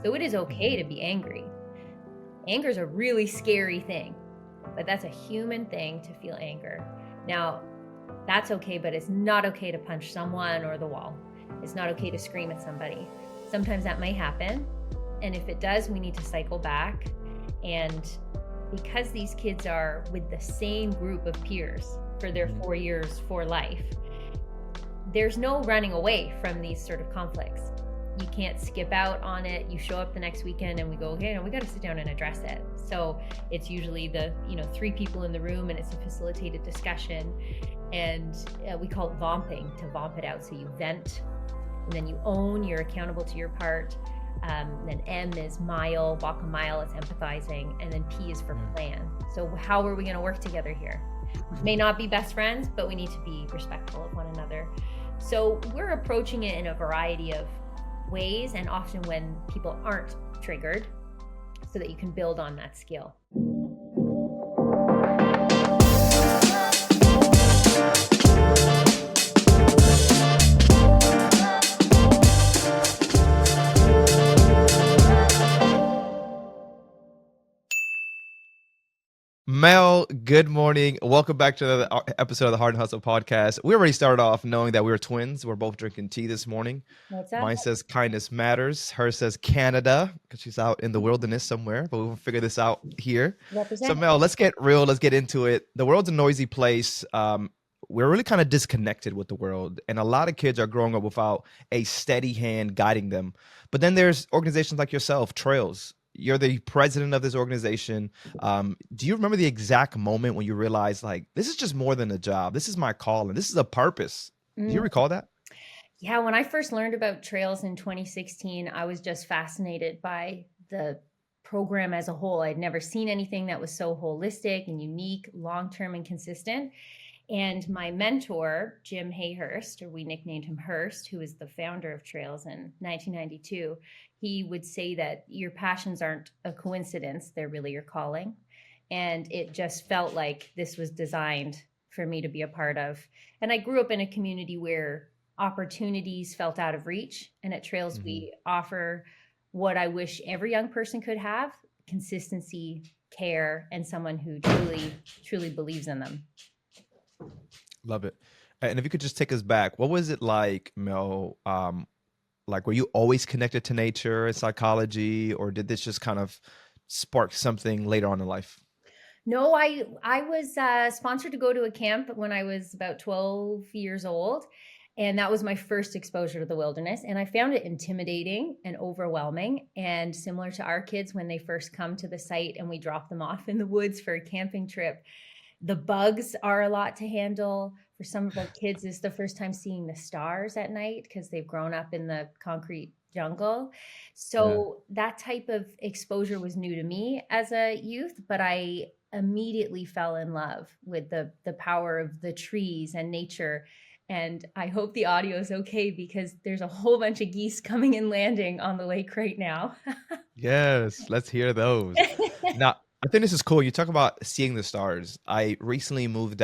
So it is okay to be angry. Anger is a really scary thing, but that's a human thing to feel anger. Now, that's okay, but it's not okay to punch someone or the wall. It's not okay to scream at somebody. Sometimes that may happen. And if it does, we need to cycle back. And because these kids are with the same group of peers for their 4 years for life, there's no running away from these sort of conflicts. You can't skip out on it. You show up the next weekend and we go, okay, no, we got to sit down and address it. So it's usually the 3 people in the room, and it's a facilitated discussion. And we call it vomping, to vomp it out. So you vent, and then you own, you're accountable to your part. Then M is mile, walk a mile, it's empathizing. And then P is for plan. So how are we going to work together here? May not be best friends, but we need to be respectful of one another. So we're approaching it in a variety of ways, and often when people aren't triggered, so that you can build on that skill. Mel, good morning. Welcome back to another episode of the Hart Hustle Podcast. We already started off knowing that we were twins. We're both drinking tea this morning. What's up? Mine says kindness matters. Hers says Canada, because she's out in the wilderness somewhere, but we'll figure this out here. Represent. So Mel, let's get real. Let's get into it. The world's a noisy place. We're really kind of disconnected with the world, and a lot of kids are growing up without a steady hand guiding them. But then there's organizations like yourself, Trails. You're the president of this organization. Do you remember the exact moment when you realized, like, this is just more than a job? This is my calling. This is a purpose. Do you recall that? Yeah, when I first learned about Trails in 2016, I was just fascinated by the program as a whole. I'd never seen anything that was so holistic and unique, long-term and consistent. And my mentor, Jim Hayhurst, or we nicknamed him Hurst, who was the founder of Trails in 1992, he would say that your passions aren't a coincidence, they're really your calling. And it just felt like this was designed for me to be a part of. And I grew up in a community where opportunities felt out of reach. And at Trails, we offer what I wish every young person could have: consistency, care, and someone who truly believes in them. Love it. And if you could just take us back, what was it like, Mel? Like, were you always connected to nature and psychology, or did this just kind of spark something later on in life? No, I was sponsored to go to a camp when I was about 12 years old. And that was my first exposure to the wilderness. And I found it intimidating and overwhelming. And similar to our kids, when they first come to the site and we drop them off in the woods for a camping trip, the bugs are a lot to handle. For some of our kids, it's the first time seeing the stars at night because they've grown up in the concrete jungle. So that type of exposure was new to me as a youth, but I immediately fell in love with the power of the trees and nature. And I hope the audio is okay because there's a whole bunch of geese coming and landing on the lake right now. Yes, let's hear those. Now, I think this is cool. You talk about seeing the stars. I recently moved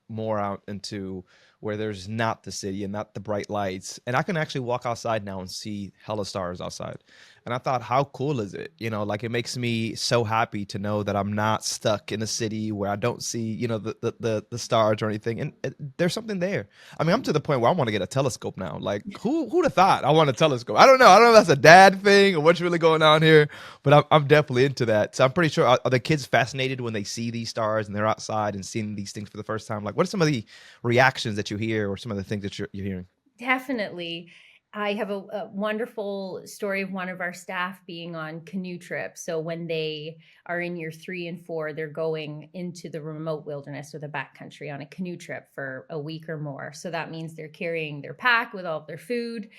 more out into where there's not the city and not the bright lights. And I can actually walk outside now and see hella stars outside. And I thought, how cool is it? Like, it makes me so happy to know that I'm not stuck in a city where I don't see, the stars or anything. And there's something there. I mean, I'm to the point where I want to get a telescope now. Like, who'd have thought I want a telescope? I don't know. I don't know if that's a dad thing or what's really going on here, but I'm definitely into that. So I'm pretty sure, are the kids fascinated when they see these stars and they're outside and seeing these things for the first time? Like, what are some of the reactions that you hear or some of the things that you're hearing? Definitely. I have a wonderful story of one of our staff being on canoe trips. So when they are in year 3 and 4, they're going into the remote wilderness or the backcountry on a canoe trip for a week or more. So that means they're carrying their pack with all of their food.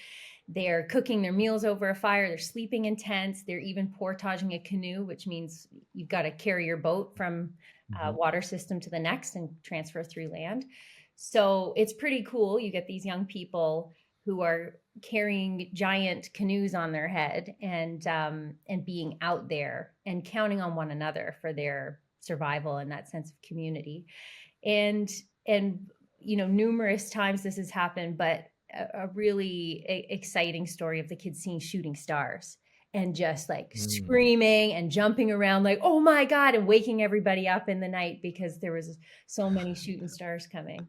They're cooking their meals over a fire. They're sleeping in tents. They're even portaging a canoe, which means you've got to carry your boat from water system to the next and transfer through land. So it's pretty cool. You get these young people who are carrying giant canoes on their head and being out there and counting on one another for their survival and that sense of community. And numerous times this has happened, but a really exciting story of the kids seeing shooting stars and just like Mm. screaming and jumping around like, oh my God, and waking everybody up in the night because there was so many shooting stars coming.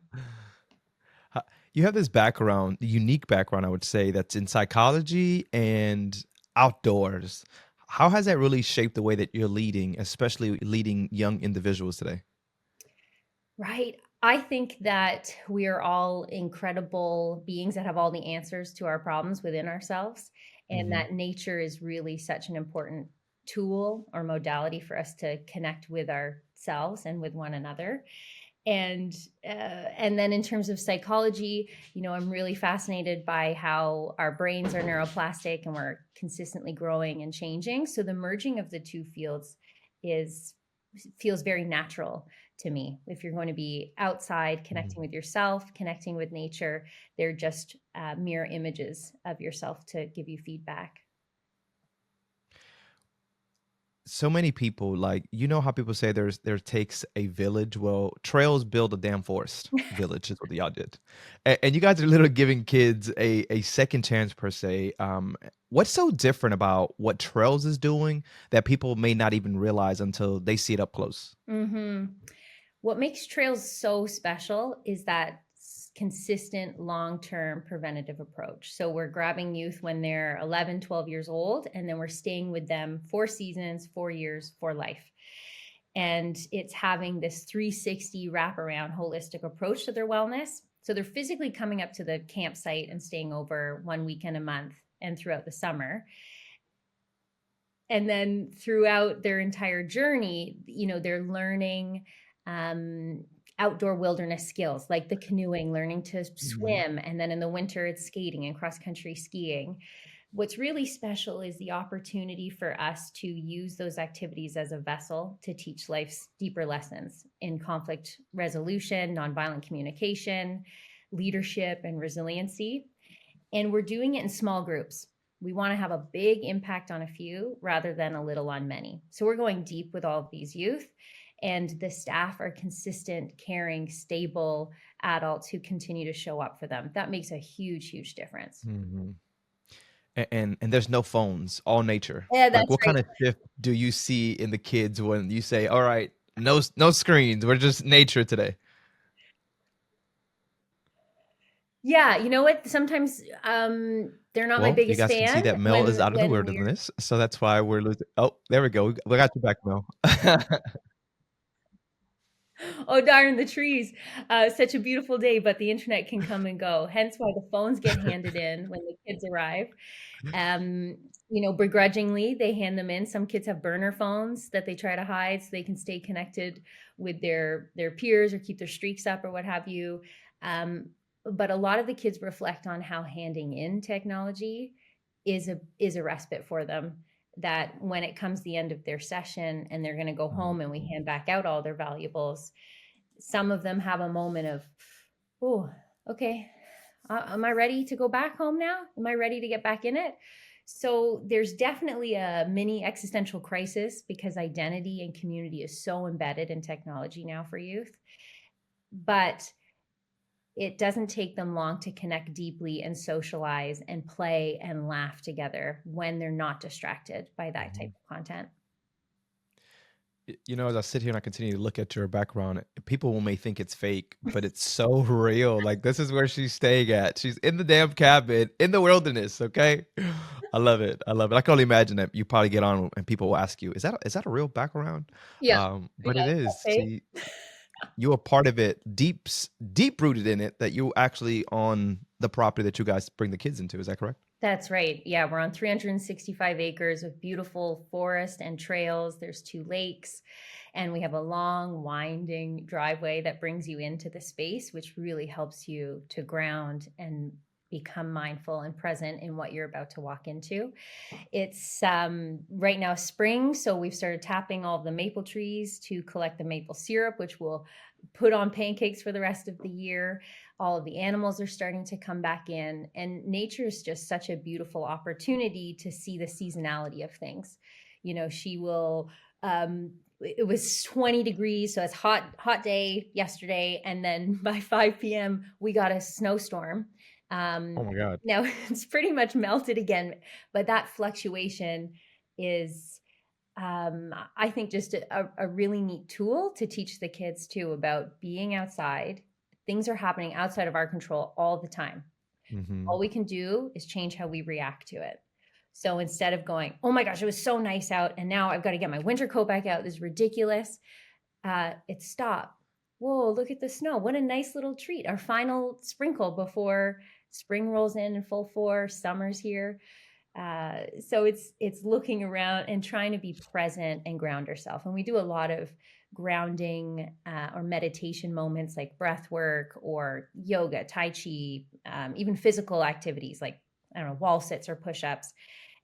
Ho You have this background, unique background, I would say, that's in psychology and outdoors. How has that really shaped the way that you're leading, especially leading young individuals today? Right. I think that we are all incredible beings that have all the answers to our problems within ourselves, and Mhm. that nature is really such an important tool or modality for us to connect with ourselves and with one another. And and then in terms of psychology, I'm really fascinated by how our brains are neuroplastic and we're consistently growing and changing. So the merging of the two fields is feels very natural to me. If you're going to be outside connecting Mhm. with yourself, connecting with nature, they're just mirror images of yourself to give you feedback. So many people, like, you know how people say there takes a village? Well, trails build a damn forest. Village is what y'all did. And you guys are literally giving kids a second chance per se. What's so different about what Trails is doing that people may not even realize until they see it up close? hmm What makes trails so special is that consistent long-term preventative approach. So we're grabbing youth when they're 11, 12 years old, and then we're staying with them 4 seasons, 4 years, for life. And it's having this 360 wraparound holistic approach to their wellness. So they're physically coming up to the campsite and staying over 1 weekend a month and throughout the summer. And then throughout their entire journey, they're learning um, outdoor wilderness skills like the canoeing, learning to Mhm. swim, and then in the winter it's skating and cross country skiing. What's really special is the opportunity for us to use those activities as a vessel to teach life's deeper lessons in conflict resolution, nonviolent communication, leadership, and resiliency. And we're doing it in small groups. We want to have a big impact on a few rather than a little on many. So we're going deep with all of these youth, and the staff are consistent, caring, stable adults who continue to show up for them. That makes a huge, huge difference. Mhm. And there's no phones, all nature. Yeah, Like, that's what right. kind of shift do you see in the kids when you say, "All right, no screens, we're just nature today"? Yeah, you know what? Sometimes they're not my Well, you biggest guys can see fan that Mel is when out of the we're wilderness, so that's why we're losing. Oh, there we go. We got you back, Mel. oh darn the trees. Such a beautiful day, but the internet can come and go. Hence why the phones get handed in when the kids arrive. Um, begrudgingly, they hand them in. Some kids have burner phones that they try to hide so they can stay connected with their peers or keep their streaks up or what have you. Um, but a lot of the kids reflect on how handing in technology is a respite for them. That when it comes the end of their session and they're going to go Mhm. home and we hand back out all their valuables, some of them have a moment of, oh, okay, am I ready to go back home now? Am I ready to get back in it? So there's definitely a mini existential crisis because identity and community is so embedded in technology now for youth. But it doesn't take them long to connect deeply and socialize and play and laugh together when they're not distracted by that type Mhm. of content. You know, as I sit here and I continue to look at your background, people may think it's fake, but it's so real. Like, this is where she's staying at. She's in the damn cabin in the wilderness. Okay, I love it. I love it. I can only imagine that you probably get on and people will ask you, "Is that a real background?" Yeah. But Yeah. it is. Okay. See, you are part of it, deep rooted in it. That you actually on the property that you guys bring the kids into. Is that correct? That's right. Yeah, we're on 365 acres of beautiful forest and trails. There's two lakes, and we have a long, winding driveway that brings you into the space, which really helps you to ground and become mindful and present in what you're about to walk into. It's right now spring, so we've started tapping all of the maple trees to collect the maple syrup, which we'll put on pancakes for the rest of the year. All of the animals are starting to come back in, and nature is just such a beautiful opportunity to see the seasonality of things. She will. It was 20 degrees, so it's hot day yesterday, and then by 5 p.m. we got a snowstorm Um, Oh my God. Now it's pretty much melted again, but that fluctuation is, I think, just a really neat tool to teach the kids too about being outside. Things are happening outside of our control all the time. Hmm. All we can do is change how we react to it. So instead of going, oh my gosh, it was so nice out, and now I've got to get my winter coat back out, this is ridiculous. It's stop. Whoa, look at the snow. What a nice little treat. Our final sprinkle before spring rolls in full force, summer's here. So it's looking around and trying to be present and ground yourself. And we do a lot of grounding or meditation moments like breath work or yoga, tai chi, even physical activities like, I don't know, wall sits or push-ups.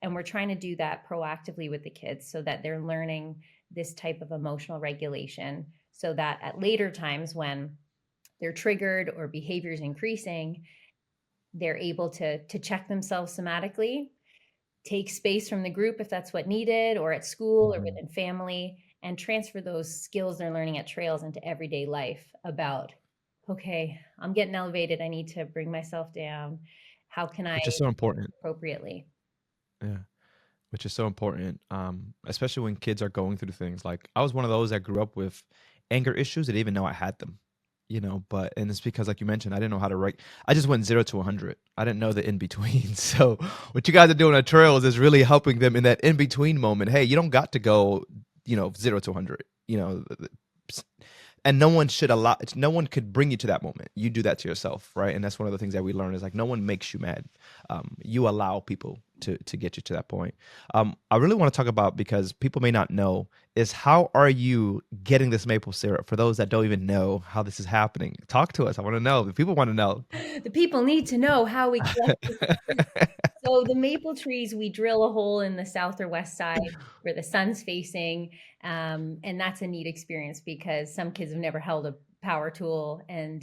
And we're trying to do that proactively with the kids so that they're learning this type of emotional regulation so that at later times when they're triggered or behavior is increasing, they're able to check themselves somatically, take space from the group if that's what needed, or at school or Hmm. within family, and transfer those skills they're learning at trails into everyday life about, okay, I'm getting elevated. I need to bring myself down. How can I Which is so important. appropriately? Yeah. Which is so important, especially when kids are going through things. Like I was one of those that grew up with anger issues. I didn't even know I had them, but and it's because, like you mentioned, I didn't know how to write. I just went 0 to 100. I didn't know the in between. So what you guys are doing at trails is really helping them in that in between moment. Hey, you don't got to go, 0 to 100. And no one could bring you to that moment. You do that to yourself, right? And that's one of the things that we learn is like no one makes you mad. You allow people to get you to that point. I really want to talk about, because people may not know, is how are you getting this maple syrup for those that don't even know how this is happening? Talk to us. I want to know. The people want to know. The people need to know how we collect this fruit. So the maple trees, we drill a hole in the south or west side where the sun's facing, and that's a neat experience because some kids have never held a power tool, and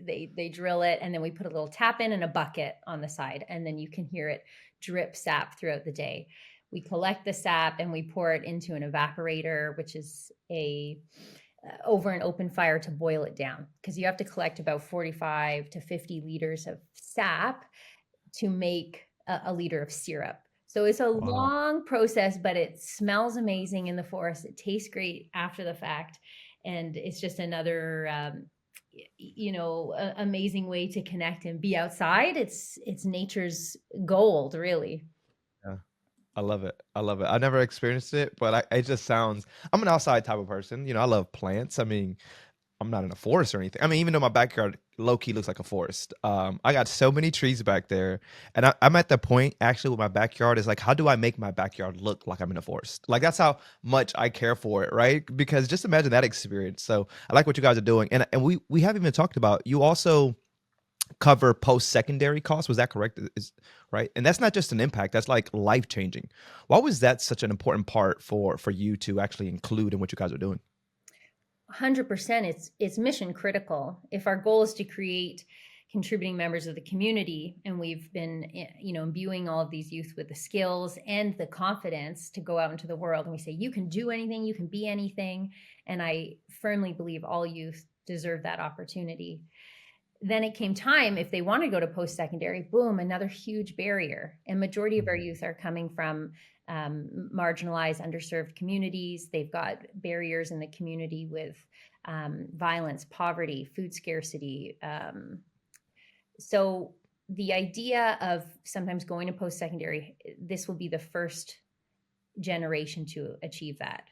they drill it, and then we put a little tap in and a bucket on the side, and then you can hear it drip sap throughout the day. We collect the sap and we pour it into an evaporator, which is a over an open fire to boil it down because you have to collect about 45 to 50 liters of sap to make a liter of syrup. So it's a Wow. long process, but it smells amazing in the forest. It tastes great after the fact. And it's just another, amazing way to connect and be outside. It's nature's gold, really. Yeah. I love it. I love it. I never experienced it, but it just sounds. I'm an outside type of person. I love plants. I mean, I'm not in a forest or anything. I mean, even though my backyard low key looks like a forest, I got so many trees back there, and I'm at the point actually with my backyard is like, how do I make my backyard look like I'm in a forest? Like that's how much I care for it, right? Because just imagine that experience. So I like what you guys are doing, and we haven't even talked about. You also cover post-secondary costs. Was that correct? Is right? And that's not just an impact, that's like life-changing. Why was that such an important part for you to actually include in what you guys are doing? 100%. It's mission critical. If our goal is to create contributing members of the community, and we've been imbuing all of these youth with the skills and the confidence to go out into the world, and we say you can do anything, you can be anything, and I firmly believe all youth deserve that opportunity. Then it came time, if they want to go to post-secondary, boom, another huge barrier. And majority of our Mhm. youth are coming from marginalized, underserved communities. They've got barriers in the community with violence, poverty, food scarcity. So the idea of sometimes going to post-secondary, this will be the first generation to achieve that.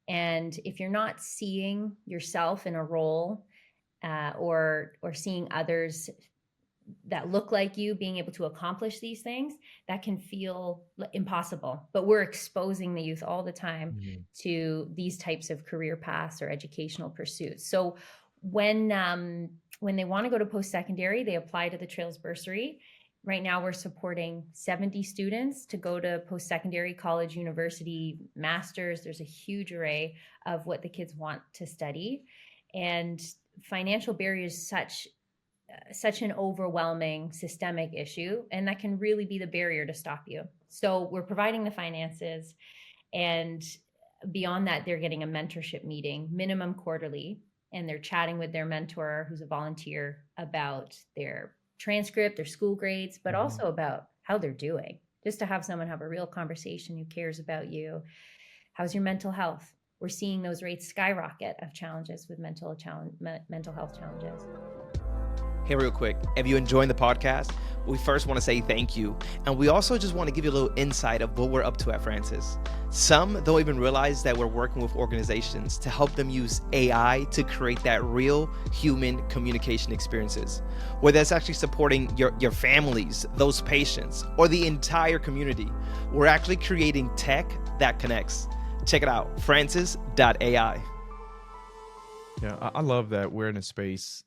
And if you're not seeing yourself in a role, or seeing others that look like you being able to accomplish these things, that can feel impossible. But we're exposing the youth all the time Mhm. to these types of career paths or educational pursuits. So when they want to go to post secondary, they apply to the Trails Bursary. Right now, we're supporting 70 students to go to post secondary, college, university, masters. There's a huge array of what the kids want to study, and financial barriers such an overwhelming systemic issue, and that can really be the barrier to stop you. So we're providing the finances, and beyond that, they're getting a mentorship meeting, minimum quarterly, and they're chatting with their mentor, who's a volunteer, about their transcript, their school grades, but Mhm. also about how they're doing. Just to have someone have a real conversation who cares about you. How's your mental health? We're seeing those rates skyrocket of challenges with mental health challenges. Hey, real quick, if you're enjoying the podcast, we first want to say thank you. And we also just want to give you a little insight of what we're up to at Francis. Some don't even realize that we're working with organizations to help them use AI to create that real human communication experiences, whether that's actually supporting your families, those patients, or the entire community. We're actually creating tech that connects. Check it out, francis.ai. Yeah, I love that we're in a space,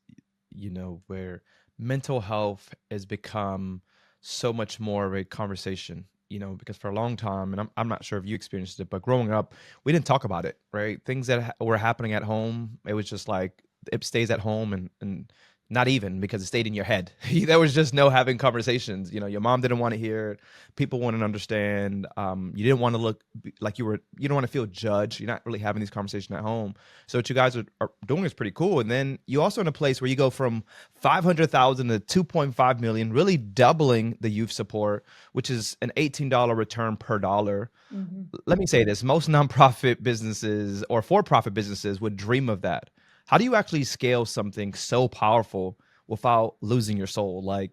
where mental health has become so much more of a conversation, because for a long time, and I'm not sure if you experienced it, but growing up, we didn't talk about it, right? Things that were happening at home, it was just like it stays at home and not even because it stayed in your head. There was just no having conversations. Your mom didn't want to hear it. People wouldn't understand. You didn't want to like you don't want to feel judged. You're not really having these conversations at home. So what you guys are doing is pretty cool. And then you also in a place where you go from 500,000 to 2.5 million, really doubling the youth support, which is an $18 return per dollar. Mm-hmm. Let me say this, most nonprofit businesses or for-profit businesses would dream of that. How do you actually scale something so powerful without losing your soul? Like,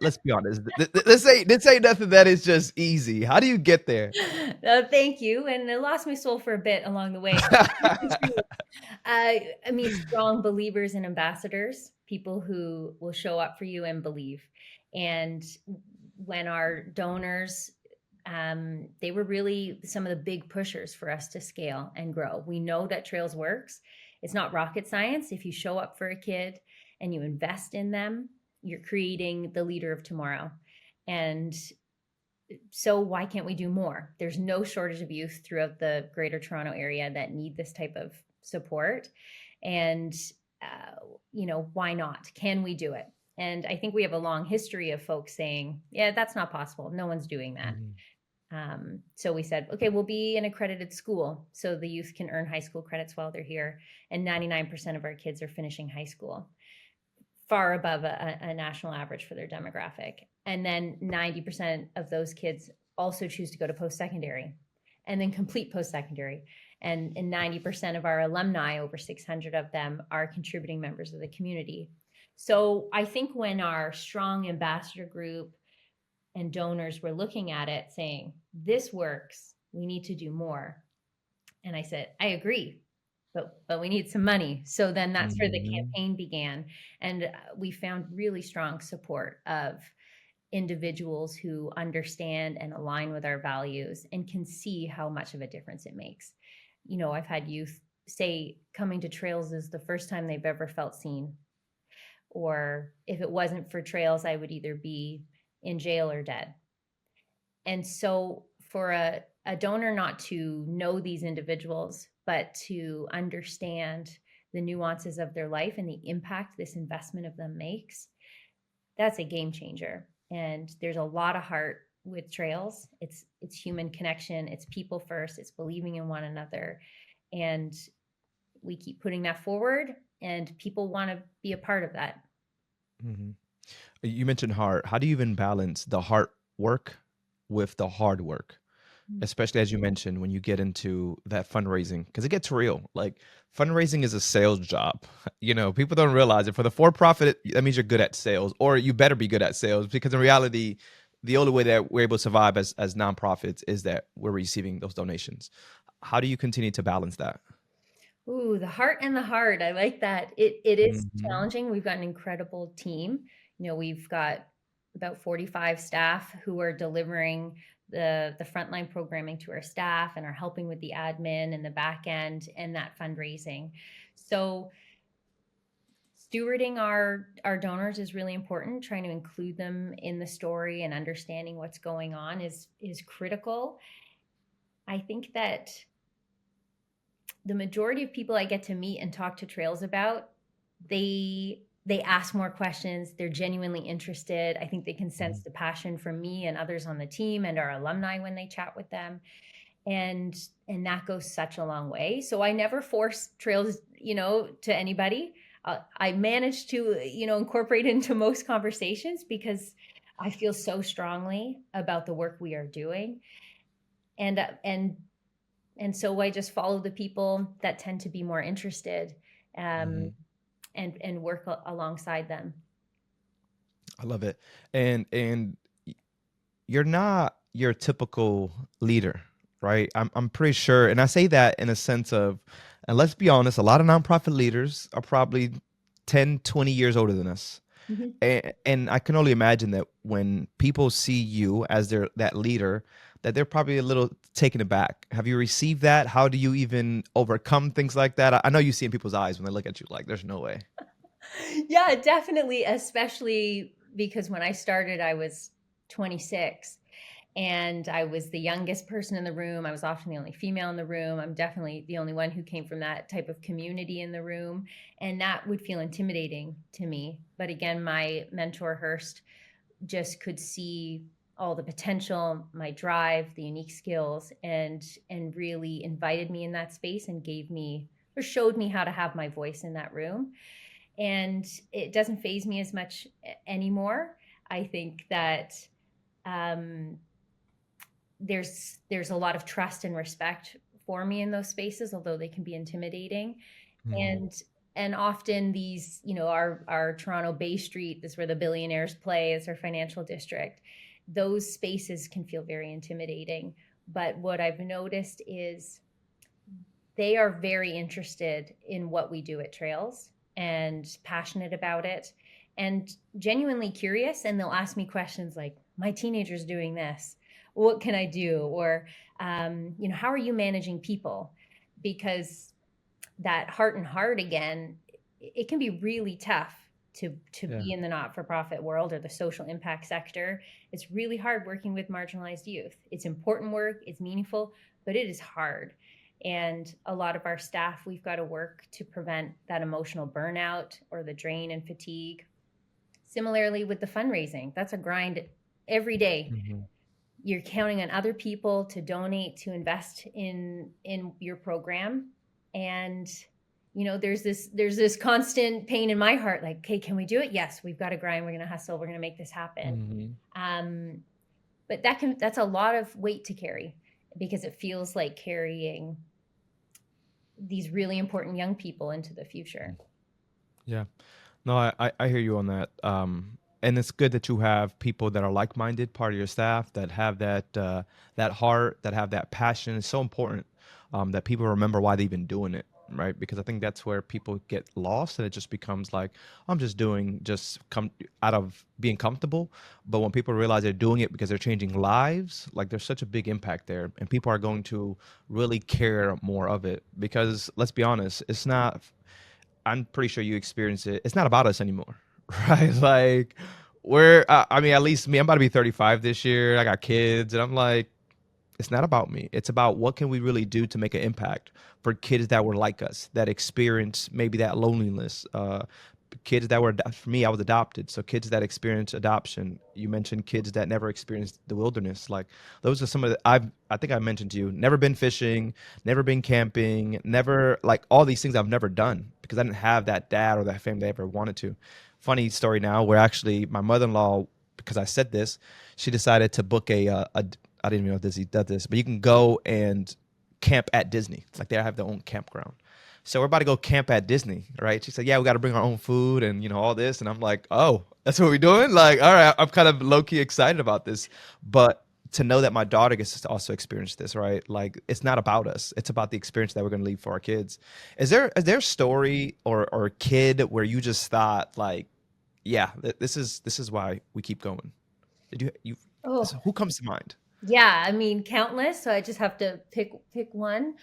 let's be honest. This ain't nothing that is just easy. How do you get there? Thank you. And I lost my soul for a bit along the way. I mean, strong believers and ambassadors, people who will show up for you and believe. And when our donors, they were really some of the big pushers for us to scale and grow. We know that Trails works. It's not rocket science. If you show up for a kid and you invest in them, you're creating the leader of tomorrow. And so why can't we do more? There's no shortage of youth throughout the Greater Toronto area that need this type of support. And, why not? Can we do it? And I think we have a long history of folks saying, yeah, that's not possible. No one's doing that. Mhm. So we said, okay, we'll be an accredited school so the youth can earn high school credits while they're here. And 99% of our kids are finishing high school, far above a national average for their demographic. And then 90% of those kids also choose to go to post-secondary and then complete post-secondary. And 90% of our alumni, over 600 of them, are contributing members of the community. So I think when our strong ambassador group and donors were looking at it saying, this works, we need to do more. And I said, I agree, but we need some money. So then that's where the Mhm. campaign began. And we found really strong support of individuals who understand and align with our values and can see how much of a difference it makes. I've had youth say coming to Trails is the first time they've ever felt seen. Or if it wasn't for Trails, I would either be in jail or dead. And so for a donor not to know these individuals, but to understand the nuances of their life and the impact this investment of them makes, that's a game changer. And there's a lot of heart with Trails. It's human connection, it's people first, it's believing in one another. And we keep putting that forward and people want to be a part of that. Mhm. You mentioned heart. How do you even balance the heart work with the hard work? Especially as you mentioned, when you get into that fundraising, because it gets real. Like fundraising is a sales job. People don't realize it. For the for-profit, that means you're good at sales, or you better be good at sales, because in reality, the only way that we're able to survive as nonprofits is that we're receiving those donations. How do you continue to balance that? Ooh, the heart and the heart. I like that. It is Mhm. challenging. We've got an incredible team. We've got about 45 staff who are delivering the frontline programming to our staff and are helping with the admin and the back end and that fundraising. So stewarding our donors is really important. Trying to include them in the story and understanding what's going on is critical. I think that the majority of people I get to meet and talk to Trails about, they ask more questions. They're genuinely interested. I think they can sense Mhm. the passion from me and others on the team and our alumni when they chat with them. And that goes such a long way. So I never force Trails, to anybody. I manage to, incorporate into most conversations because I feel so strongly about the work we are doing. And so I just follow the people that tend to be more interested, um, Mhm. and work alongside them. I love it. And you're not your typical leader, right? I'm pretty sure, and I say that in a sense of, and let's be honest, a lot of nonprofit leaders are probably 10, 20 years older than us. Mhm. And I can only imagine that when people see you as that leader, that they're probably a little taken aback. Have you received that? How do you even overcome things like that? I know you see in people's eyes when they look at you like, there's no way. Yeah, definitely, especially because when I started, I was 26 and I was the youngest person in the room. I was often the only female in the room. I'm definitely the only one who came from that type of community in the room. And that would feel intimidating to me. But again, my mentor, Hurst, just could see all the potential, my drive, the unique skills, and really invited me in that space and gave me or showed me how to have my voice in that room. And it doesn't faze me as much anymore. I think that um, there's a lot of trust and respect for me in those spaces, although they can be intimidating. Mhm. And often these, our Toronto Bay Street is where the billionaires play, it's our financial district. Those spaces can feel very intimidating. But what I've noticed is they are very interested in what we do at Trails and passionate about it and genuinely curious. And they'll ask me questions like, my teenager's doing this. What can I do? Or, how are you managing people? Because that heart and heart again, it can be really tough to Yeah. be in the not-for-profit world or the social impact sector. It's really hard working with marginalized youth. It's important work, it's meaningful, but it is hard. And a lot of our staff, we've got to work to prevent that emotional burnout or the drain and fatigue. Similarly with the fundraising, that's a grind every day. Mhm. You're counting on other people to donate, to invest in your program. And there's this constant pain in my heart, like, okay, can we do it? Yes, we've got to grind, we're going to hustle, we're going to make this happen. Mhm. um but that's a lot of weight to carry because it feels like carrying these really important young people into the future. Yeah. No, I hear you on that. And it's good that you have people that are like-minded, part of your staff, that have that heart, that have that passion. It's so important that people remember why they've been doing it, right? Because I think that's where people get lost, and it just becomes like, I'm just doing just come out of being comfortable. But when people realize they're doing it because they're changing lives, like there's such a big impact there, and people are going to really care more of it. Because let's be honest, it's not. I'm pretty sure you experience it. It's not about us anymore, right? Like, I mean, at least me, I'm about to be 35 this year. I got kids, and I'm like, it's not about me. It's about what can we really do to make an impact for kids that were like us, that experience maybe that loneliness. Kids that were, for me, I was adopted. So kids that experience adoption. You mentioned kids that never experienced the wilderness. Like those are some of the, I think I mentioned to you, never been fishing, never been camping, never like all these things I've never done because I didn't have that dad or that family that ever wanted to. Funny story now where actually my mother-in-law, because I said this, she decided to book a I didn't even know Disney does this, but you can go and camp at Disney. It's like they have their own campground. So we're about to go camp at Disney, right? She said, "Yeah, we got to bring our own food and all this." And I'm like, "Oh, that's what we're doing." Like, all right, I'm kind of low key excited about this, but to know that my daughter gets to also experience this, right? Like, it's not about us; it's about the experience that we're going to leave for our kids. Is there a story or a kid where you just thought like, "Yeah, this is why we keep going"? Did you? Oh, Who comes to mind? yeah, I mean, countless, so I just have to pick one.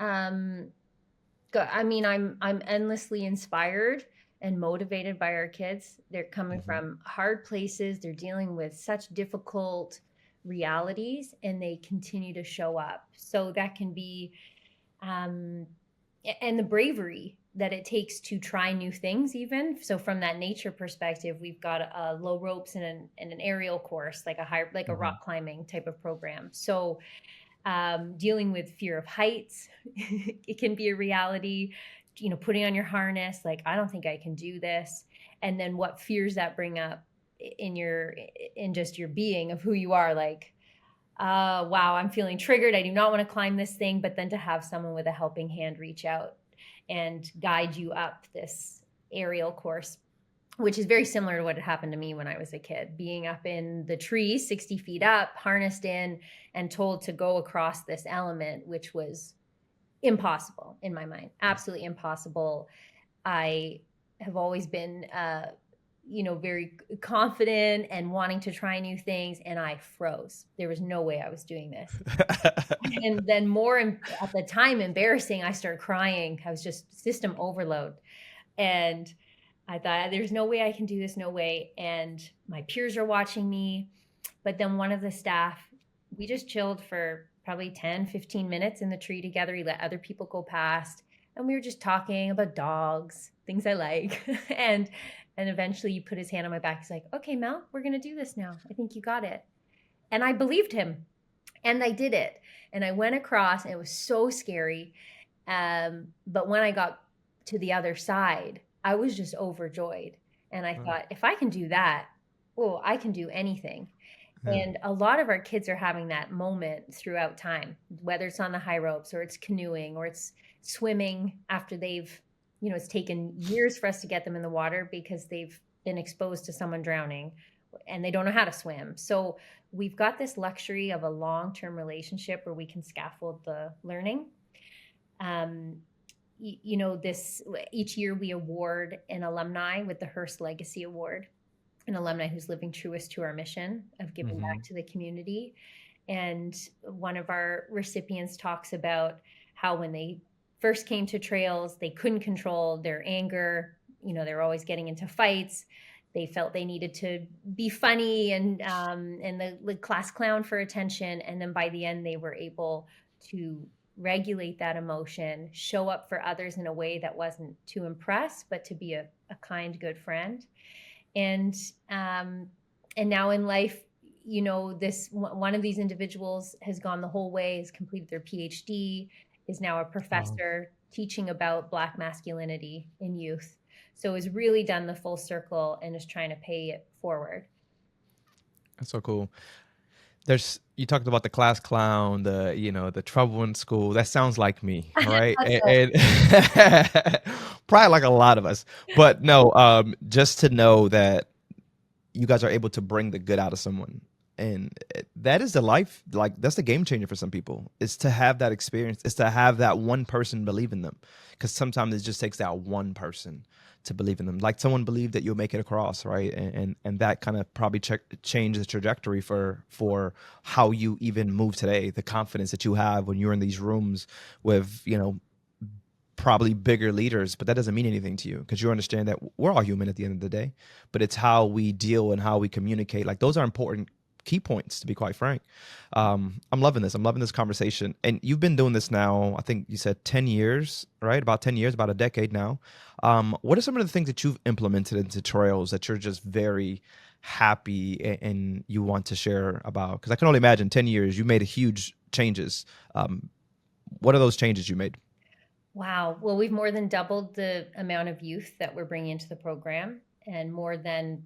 um I mean, I'm endlessly inspired and motivated by our kids. They're coming Hmm. from hard places. They're dealing with such difficult realities, and they continue to show up. So that can be, um, and the bravery that it takes to try new things. Even so, from that nature perspective, we've got low ropes and an aerial course, like a Hmm. rock climbing type of program. So dealing with fear of heights, it can be a reality. putting on your harness, like, I don't think I can do this. And then what fears that bring up in just your being of who you are, like, wow, I'm feeling triggered. I do not want to climb this thing. But then to have someone with a helping hand reach out and guide you up this aerial course, which is very similar to what had happened to me when I was a kid, being up in the tree, 60 feet up, harnessed in, and told to go across this element, which was impossible in my mind, absolutely impossible. I have always been, very confident and wanting to try new things, and I froze. There was no way I was doing this. And then at the time, embarrassing, I started crying. I was just system overload. And I thought, there's no way I can do this, no way. And my peers are watching me. But then one of the staff, we just chilled for probably 10, 15 minutes in the tree together. He let other people go past. And we were just talking about dogs, things I like. And eventually he put his hand on my back. He's like, okay, Mel, we're going to do this now. I think you got it. And I believed him. And I did it. And I went across, and it was so scary. But when I got to the other side, I was just overjoyed. And I thought, if I can do that, oh, I can do anything. And a lot of our kids are having that moment throughout time, whether it's on the high ropes or it's canoeing or it's swimming after they've, it's taken years for us to get them in the water because they've been exposed to someone drowning and they don't know how to swim. So we've got this luxury of a long-term relationship where we can scaffold the learning. Each year we award an alumni with the Hearst Legacy Award, an alumni who's living truest to our mission of giving back to the community. And one of our recipients talks about how when they first came to trails, they couldn't control their anger. They were always getting into fights. They felt they needed to be funny and the class clown for attention. And then by the end, they were able to regulate that emotion, show up for others in a way that wasn't to impress, but to be a kind, good friend. And now in life, this one of these individuals has gone the whole way, has completed their PhD, is now a professor teaching about Black masculinity in youth. So has really done the full circle and is trying to pay it forward. That's so cool. You talked about the class clown, the trouble in school. That sounds like me, right? and probably like a lot of us. But no, just to know that you guys are able to bring the good out of someone, and that is the life. Like, that's the game changer for some people. Is to have that experience. Is to have that one person believe in them, because sometimes it just takes that one person to believe in them. Like, someone believed that you'll make it across, right? And that kind of probably changed the trajectory for how you even move today. The confidence that you have when you're in these rooms with, probably bigger leaders, but that doesn't mean anything to you because you understand that we're all human at the end of the day. But it's how we deal and how we communicate. Like, those are important key points, to be quite frank. I'm loving this. I'm loving this conversation. And you've been doing this now, I think you said 10 years, right? About 10 years, about a decade now. What are some of the things that you've implemented into trails that you're just very happy and you want to share about? Because I can only imagine 10 years, you made a huge changes. What are those changes you made? Wow. Well, we've more than doubled the amount of youth that we're bringing into the program and more than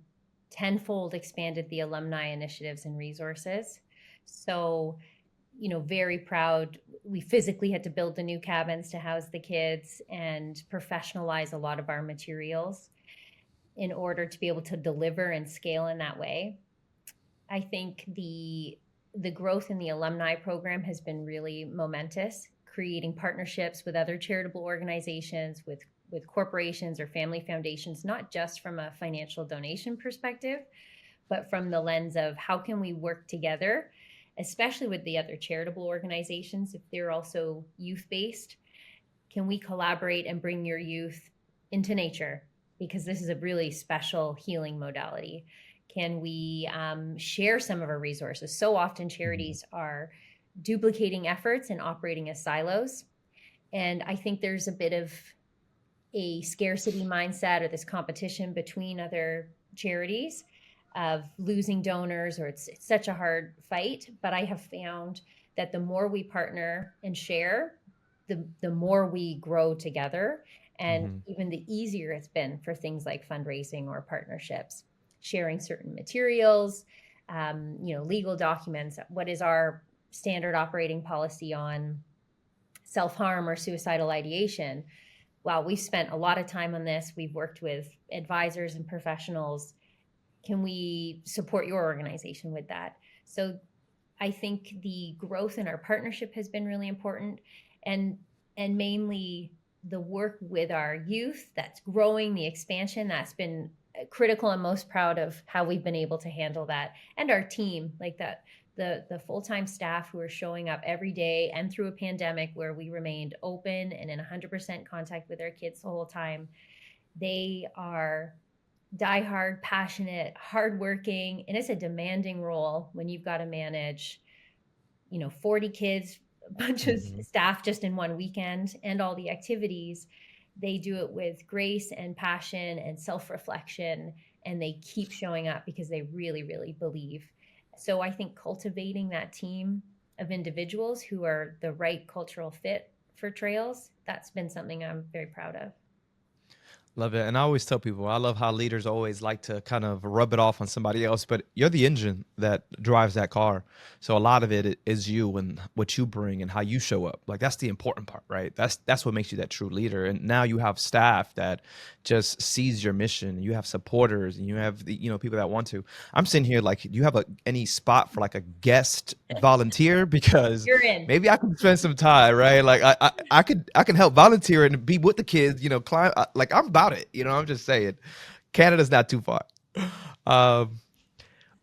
tenfold expanded the alumni initiatives and resources. So, very proud. We physically had to build the new cabins to house the kids and professionalize a lot of our materials in order to be able to deliver and scale in that way. I think the growth in the alumni program has been really momentous, creating partnerships with other charitable organizations, with corporations or family foundations, not just from a financial donation perspective, but from the lens of how can we work together, especially with the other charitable organizations, if they're also youth-based. Can we collaborate and bring your youth into nature? Because this is a really special healing modality. Can we share some of our resources? So often charities are duplicating efforts and operating as silos. And I think there's a bit of a scarcity mindset or this competition between other charities of losing donors, or it's such a hard fight. But I have found that the more we partner and share, the more we grow together. and Hmm. even the easier it's been for things like fundraising or partnerships, sharing certain materials, legal documents. What is our standard operating policy on self-harm or suicidal ideation? Wow, we've spent a lot of time on this. We've worked with advisors and professionals. Can we support your organization with that? So I think the growth in our partnership has been really important, and mainly the work with our youth that's growing, the expansion that's been critical. I'm most proud of how we've been able to handle that, and our team, like that, the full-time staff who are showing up every day, and through a pandemic where we remained open and in 100% contact with our kids the whole time. They are diehard, passionate, hardworking, and it's a demanding role when you've got to manage, 40 kids, a bunch of Hmm. staff just in one weekend, and all the activities. They do it with grace and passion and self-reflection, and they keep showing up because they really, really believe. So I think cultivating that team of individuals who are the right cultural fit for trails, that's been something I'm very proud of. Love it. And I always tell people, I love how leaders always like to kind of rub it off on somebody else, but you're the engine that drives that car. So a lot of it is you and what you bring and how you show up. Like that's the important part, right? That's what makes you that true leader. And now you have staff that just sees your mission. You have supporters and you have the, people that want to. I'm sitting here like, do you have any spot for like a guest volunteer? Because You're in. maybe I can spend some time, right? Like I can help volunteer and be with the kids, climb like I'm about it, I'm just saying. Canada's not too far. Um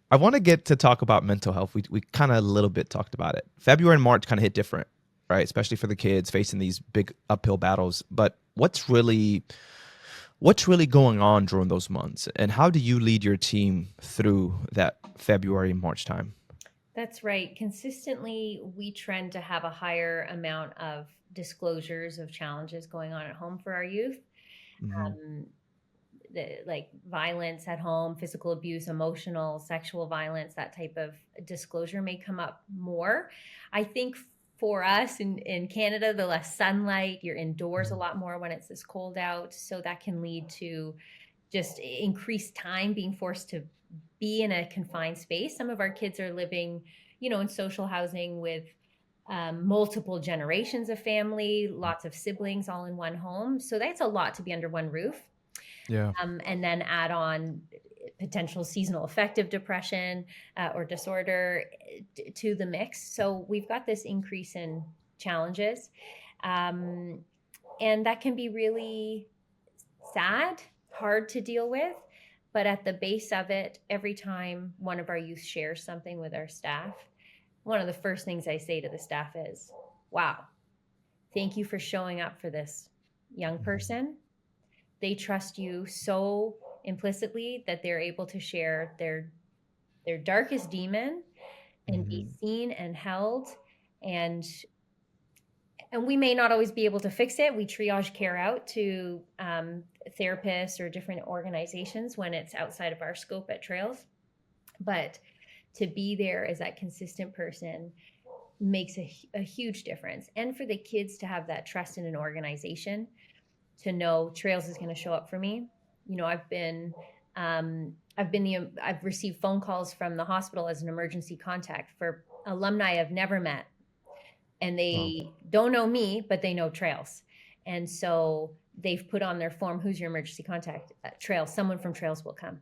I want to get to talk about mental health. We kind of a little bit talked about it. February and March kind of hit different, right? Especially for the kids facing these big uphill battles. But what's really going on during those months? And how do you lead your team through that February and March time? That's right. Consistently, we trend to have a higher amount of disclosures of challenges going on at home for our youth. Hmm. Um, like violence at home, physical abuse, emotional, sexual violence, that type of disclosure may come up more. I think for us in Canada, the less sunlight, you're indoors a lot more when it's this cold out. So that can lead to just increased time being forced to be in a confined space. Some of our kids are living, in social housing with multiple generations of family, lots of siblings all in one home. So that's a lot to be under one roof. Yeah. And then add on potential seasonal affective depression or disorder to the mix. So we've got this increase in challenges. Um, and that can be really sad, hard to deal with. But at the base of it, every time one of our youth shares something with our staff, one of the first things I say to the staff is, wow, thank you for showing up for this young person. They trust you so implicitly that they're able to share their darkest demon and be Hmm. seen and held. and and we may not always be able to fix it. We triage care out to therapists or different organizations when it's outside of our scope at Trails. But to be there as that consistent person makes a huge difference. And for the kids to have that trust in an organization, to know Trails is going to show up for me. I've received phone calls from the hospital as an emergency contact for alumni I've never met, and Wow. they don't know me, but they know Trails. And so they've put on their form, who's your emergency contact? Trails. Someone from Trails will come,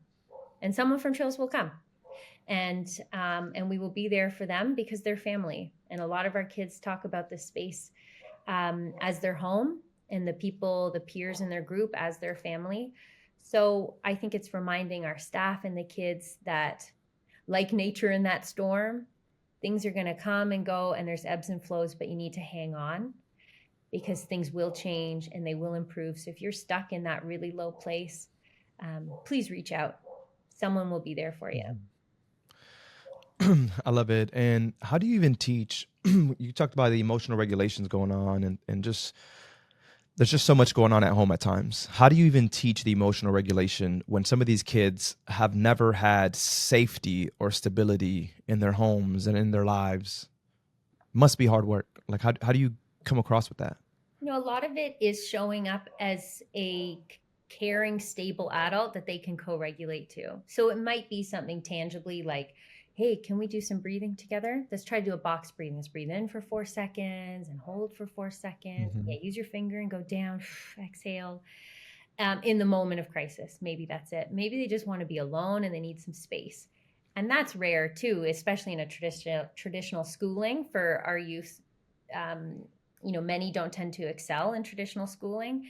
and someone from Trails will come, and we will be there for them because they're family. And a lot of our kids talk about this space as their home, and the peers in their group as their family. So I think it's reminding our staff and the kids that, like nature in that storm, things are going to come and go, and there's ebbs and flows, but you need to hang on because things will change and they will improve. So if you're stuck in that really low place, please reach out. Someone will be there for you. I love it. And how do you even teach? You talked about the emotional regulations going on, and just there's just so much going on at home at times. How do you even teach the emotional regulation when some of these kids have never had safety or stability in their homes and in their lives? Must be hard work. Like how do you come across with that? A lot of it is showing up as a caring, stable adult that they can co-regulate to. So it might be something tangibly like, hey, can we do some breathing together? Let's try to do a box breathing. Let's breathe in for 4 seconds and hold for 4 seconds. Hmm. Yeah, use your finger and go down, exhale. In the moment of crisis, maybe that's it. Maybe they just want to be alone and they need some space. And that's rare too, especially in a traditional schooling for our youth. Many don't tend to excel in traditional schooling.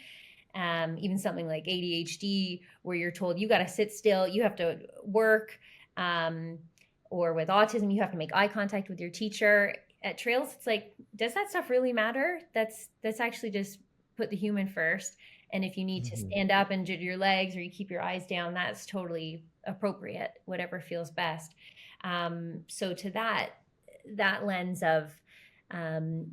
Even something like ADHD, where you're told you got to sit still, you have to work, or with autism, you have to make eye contact with your teacher. At Trails, it's like, does that stuff really matter? That's actually just put the human first. And if you need to Hmm. stand up and jiggle your legs or you keep your eyes down, that's totally appropriate, whatever feels best. So to that lens of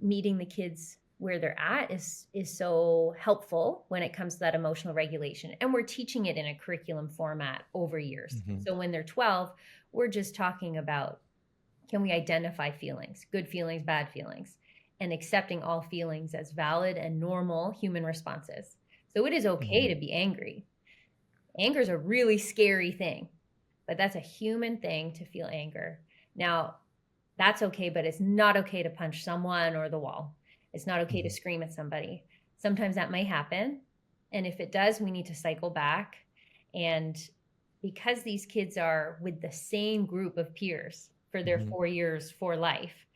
meeting the kids where they're at is so helpful when it comes to that emotional regulation. And we're teaching it in a curriculum format over years. Hmm. So when they're 12, we're just talking about, can we identify feelings, good feelings, bad feelings, and accepting all feelings as valid and normal human responses. So it is okay Hmm. to be angry. Anger is a really scary thing, but that's a human thing to feel anger. Now, that's okay, but it's not okay to punch someone or the wall. It's not okay to Hmm. scream at somebody. Sometimes that might happen. And if it does, we need to cycle back. And because these kids are with the same group of peers for their Hmm. 4 years for life,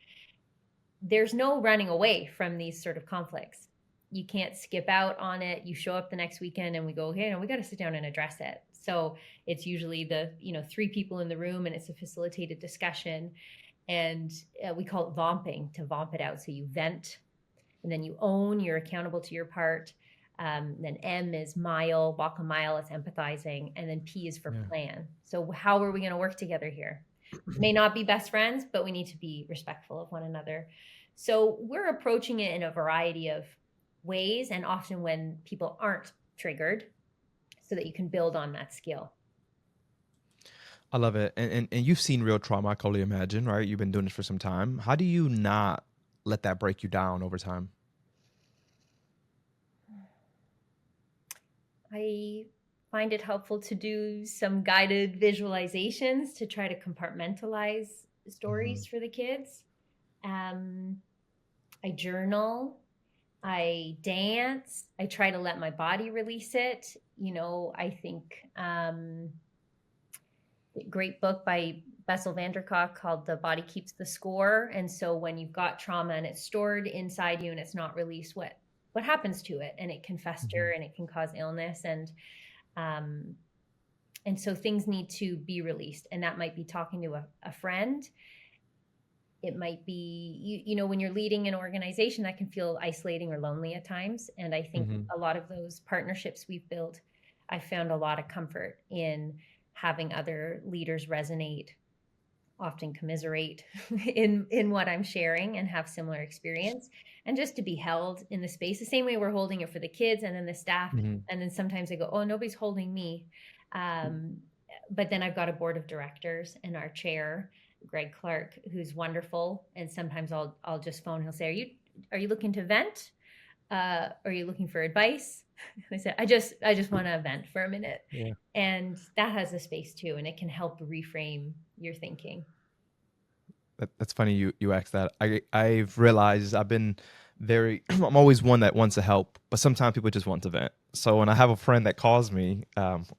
there's no running away from these sort of conflicts. You can't skip out on it. You show up the next weekend and we go, hey, no, we got to sit down and address it. So it's usually the 3 people in the room and it's a facilitated discussion. And we call it vomping, to vomp it out. So you vent and then you own, you're accountable to your part. Then M is mile, walk a mile, it's empathizing. And then P is for Yeah. plan. So how are we going to work together here? May not be best friends, but we need to be respectful of one another. So we're approaching it in a variety of ways, and often when people aren't triggered, so that you can build on that skill. I love it. And you've seen real trauma, I can only imagine, right? You've been doing this for some time. How do you not let that break you down over time? I find it helpful to do some guided visualizations to try to compartmentalize Hmm. stories for the kids. Um, I journal. I dance. I try to let my body release it. I think great book by Bessel van der Kolk called The Body Keeps the Score. And so when you've got trauma and it's stored inside you and it's not released, what happens to it? And it can fester Hmm. and it can cause illness. Um, and so things need to be released. And that might be talking to a friend. It might be, when you're leading an organization, that can feel isolating or lonely at times. And I think Hmm. a lot of those partnerships we've built, I found a lot of comfort in having other leaders resonate, often commiserate in what I'm sharing and have similar experience, and just to be held in the space the same way we're holding it for the kids and then the staff. Hmm. And then sometimes they go, oh, nobody's holding me. Um, but then I've got a board of directors and our chair, Greg Clark, who's wonderful. And sometimes I'll just phone. He'll say, "Are you looking to vent? Are you looking for advice?" I said, "I just want to vent for a minute," Yeah. and that has a space too, and it can help reframe your thinking. That's funny you asked that. I've realized I've been very I'm always one that wants to help, but sometimes people just want to vent. So when I have a friend that calls me,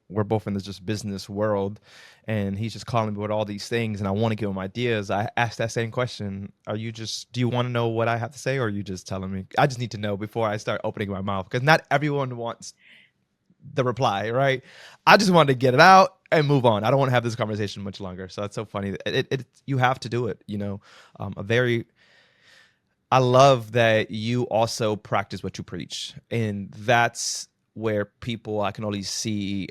we're both in this just business world, and he's just calling me with all these things, and I want to give him ideas. I ask that same question: do you want to know what I have to say, or are you just telling me? I just need to know before I start opening my mouth, because not everyone wants the reply, right? I just wanted to get it out and move on. I don't want to have this conversation much longer. So that's so funny. You have to do it. A very I love that you also practice what you preach, and that's where people I can only see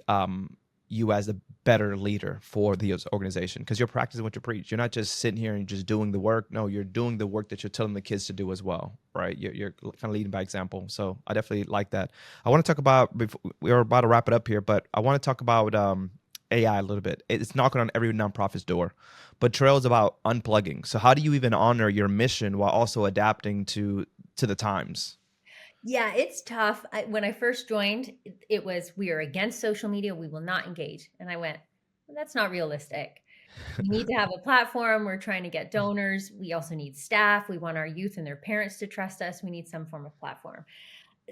you as a better leader for the organization, because you're practicing what you preach. You're not just sitting here and just doing the work. No, you're doing the work that you're telling the kids to do as well, right? You're kind of leading by example. So I definitely like that. I want to talk about, we're about to wrap it up here, but I want to talk about AI a little bit. It's knocking on every nonprofit's door, but Trail is about unplugging. So how do you even honor your mission while also adapting to the times? Yeah, it's tough. When I first joined, it was we are against social media. We will not engage. And I went, well, that's not realistic. We need to have a platform. We're trying to get donors. We also need staff. We want our youth and their parents to trust us. We need some form of platform.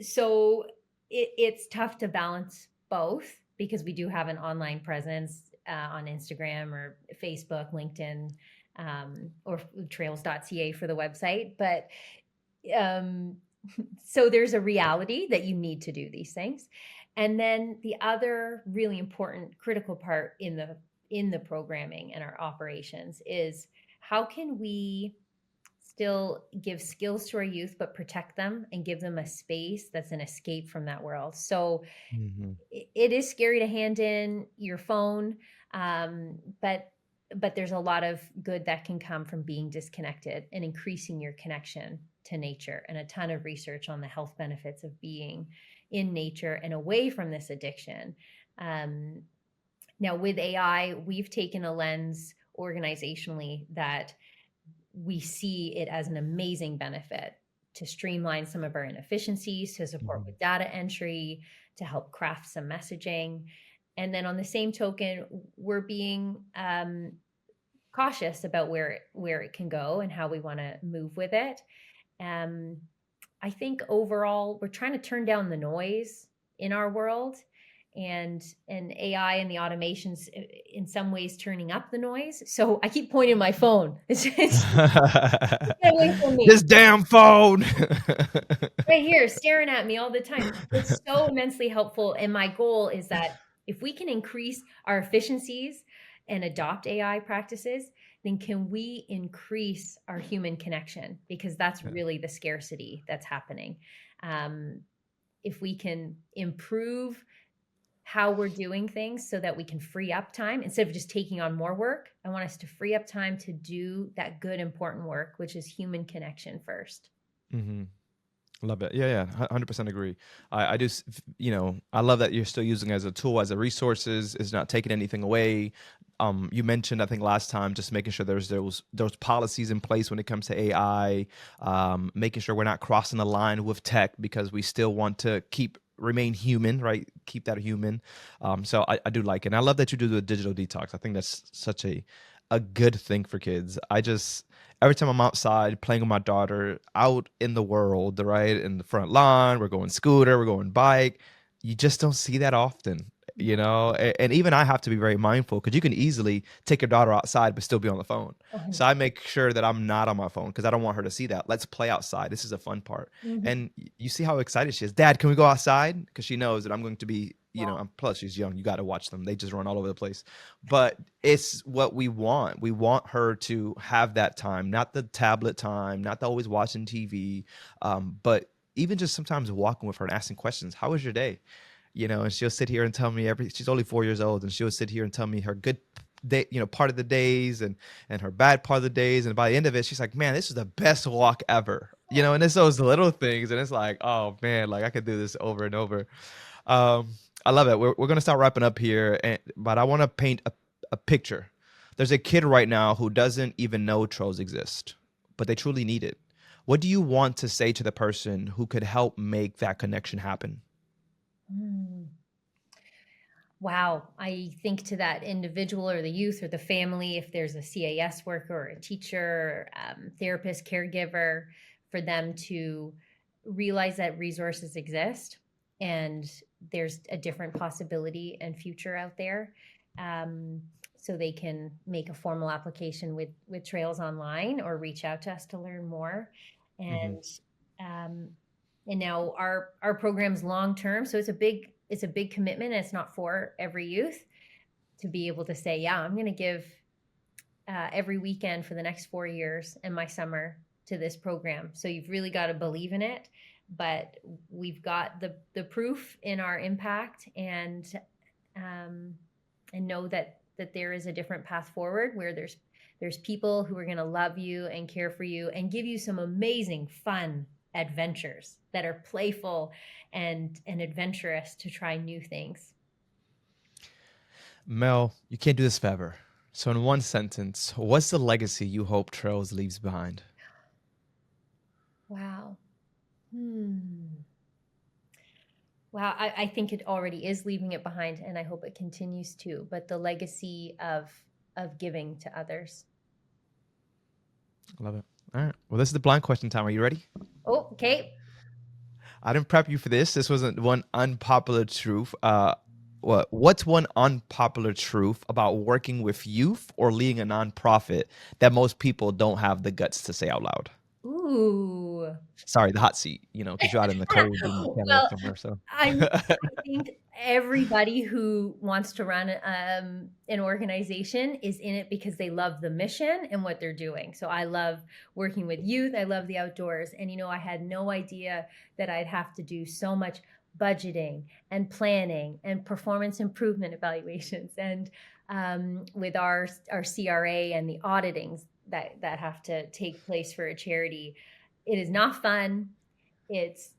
So it's tough to balance both because we do have an online presence on Instagram or Facebook, LinkedIn, or trails.ca for the website. But um, so there's a reality that you need to do these things. And then the other really important critical part in the programming and our operations is how can we still give skills to our youth but protect them and give them a space that's an escape from that world. So Hmm. it is scary to hand in your phone, um, but there's a lot of good that can come from being disconnected and increasing your connection to nature, and a ton of research on the health benefits of being in nature and away from this addiction. um, Now with AI, we've taken a lens organizationally that we see it as an amazing benefit to streamline some of our inefficiencies, to support Hmm. with data entry, to help craft some messaging. And then on the same token, we're being cautious about where it can go and how we want to move with it. Um, I think overall, we're trying to turn down the noise in our world, and AI and the automations in some ways turning up the noise. So I keep pointing my phone. It's get away from me. This damn phone. Right here, staring at me all the time. It's so immensely helpful. And my goal is that if we can increase our efficiencies and adopt AI practices, then can we increase our human connection? Because that's really the scarcity that's happening. Um, if we can improve how we're doing things so that we can free up time instead of just taking on more work, I want us to free up time to do that good, important work, which is human connection first. Hmm. Love it. Yeah, yeah, 100% agree. I do, I love that you're still using it as a tool, as a resources. Is not taking anything away. You mentioned, I think last time, just making sure there's those policies in place when it comes to AI, making sure we're not crossing the line with tech because we still want to remain human, right? Keep that human. So I do like it. And I love that you do the digital detox. I think that's such a good thing for kids. I just every time I'm outside playing with my daughter out in the world, right? In the front lawn, we're going scooter, we're going bike. You just don't see that often, you know? And even I have to be very mindful because you can easily take your daughter outside but still be on the phone. So I 100%. make sure that I'm not on my phone because I don't want her to see that. Let's play outside. This is a fun part. Mhm. And you see how excited she is. Dad, can we go outside? Because she knows that I'm going to be, Wow. plus she's young. You got to watch them. They just run all over the place. But it's what we want. We want her to have that time, not the tablet time, not the always watching TV, but even just sometimes walking with her and asking questions. How was your day? And she'll sit here and tell me she's only 4 years old, and she'll sit here and tell me her good day, part of the days and her bad part of the days. And by the end of it, she's like, man, this is the best walk ever. And it's those little things. And it's like, oh man, like I could do this over and over. I love it. We're going to start wrapping up here, but I want to paint a picture. There's a kid right now who doesn't even know trolls exist, but they truly need it. What do you want to say to the person who could help make that connection happen? Mm. Wow. I think to that individual or the youth or the family, if there's a CAS worker or a teacher, therapist, caregiver, for them to realize that resources exist and there's a different possibility and future out there. Um, so they can make a formal application with Trails Online or reach out to us to learn more. Hmm. And um, and now our program's long term, so it's a big commitment, and it's not for every youth to be able to say, yeah, I'm going to give every weekend for the next 4 years and my summer to this program. So you've really got to believe in it, but we've got the proof in our impact, um, and know that there is a different path forward where there's people who are going to love you and care for you and give you some amazing fun adventures that are playful and adventurous to try new things. Mel, you can't do this forever. So, in one sentence, what's the legacy you hope Trails leaves behind? Wow. Hmm. Wow, I think it already is leaving it behind, and I hope it continues to. But the legacy of giving to others. I love it. All right. Well, this is the blind question time. Are you ready? Oh, okay. I didn't prep you for this. This wasn't one unpopular truth. What's one unpopular truth about working with youth or leading a nonprofit that most people don't have the guts to say out loud? Ooh. Sorry, the hot seat, because you're out in the cold in Canada Well, somewhere. So, I think everybody who wants to run an organization is in it because they love the mission and what they're doing. So I love working with youth. I love the outdoors. And, I had no idea that I'd have to do so much budgeting and planning and performance improvement evaluations and with our CRA and the auditings that have to take place for a charity. It is not fun. It's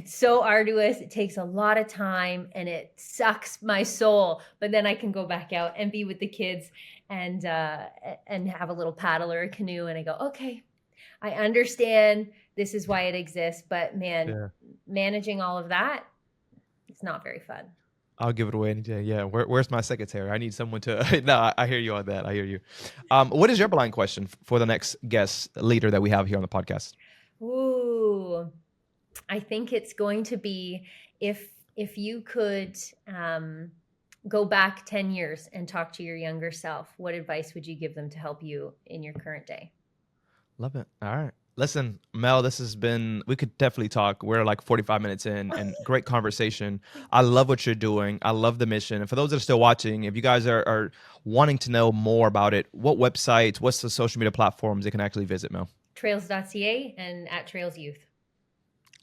so arduous. It takes a lot of time and it sucks my soul. But then I can go back out and be with the kids and have a little paddle or a canoe. And I go, okay, I understand this is why it exists. But man, yeah, managing all of that, it's not very fun. I'll give it away any day. Yeah. Where's my secretary? I need someone to. No, I hear you on that. I hear you. What is your blind question for the next guest leader that we have here on the podcast? Ooh, I think it's going to be if you could go back 10 years and talk to your younger self, what advice would you give them to help you in your current day? Love it. All right. Listen, Mel, we could definitely talk. We're like 45 minutes in and great conversation. I love what you're doing. I love the mission. And for those that are still watching, if you guys are wanting to know more about it, what websites, what's the social media platforms they can actually visit, Mel? Trails.ca and at Trails Youth.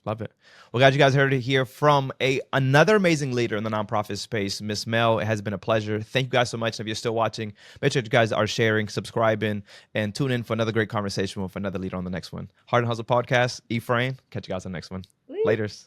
Love it. Well, guys, you guys heard it here from another amazing leader in the nonprofit space, Miss Mel. It has been a pleasure. Thank you guys so much. If you're still watching, make sure you guys are sharing, subscribing, and tune in for another great conversation with another leader on the next one. Hart Hustle Podcast, Ephraim. Catch you guys on the next one. Woo. Laters.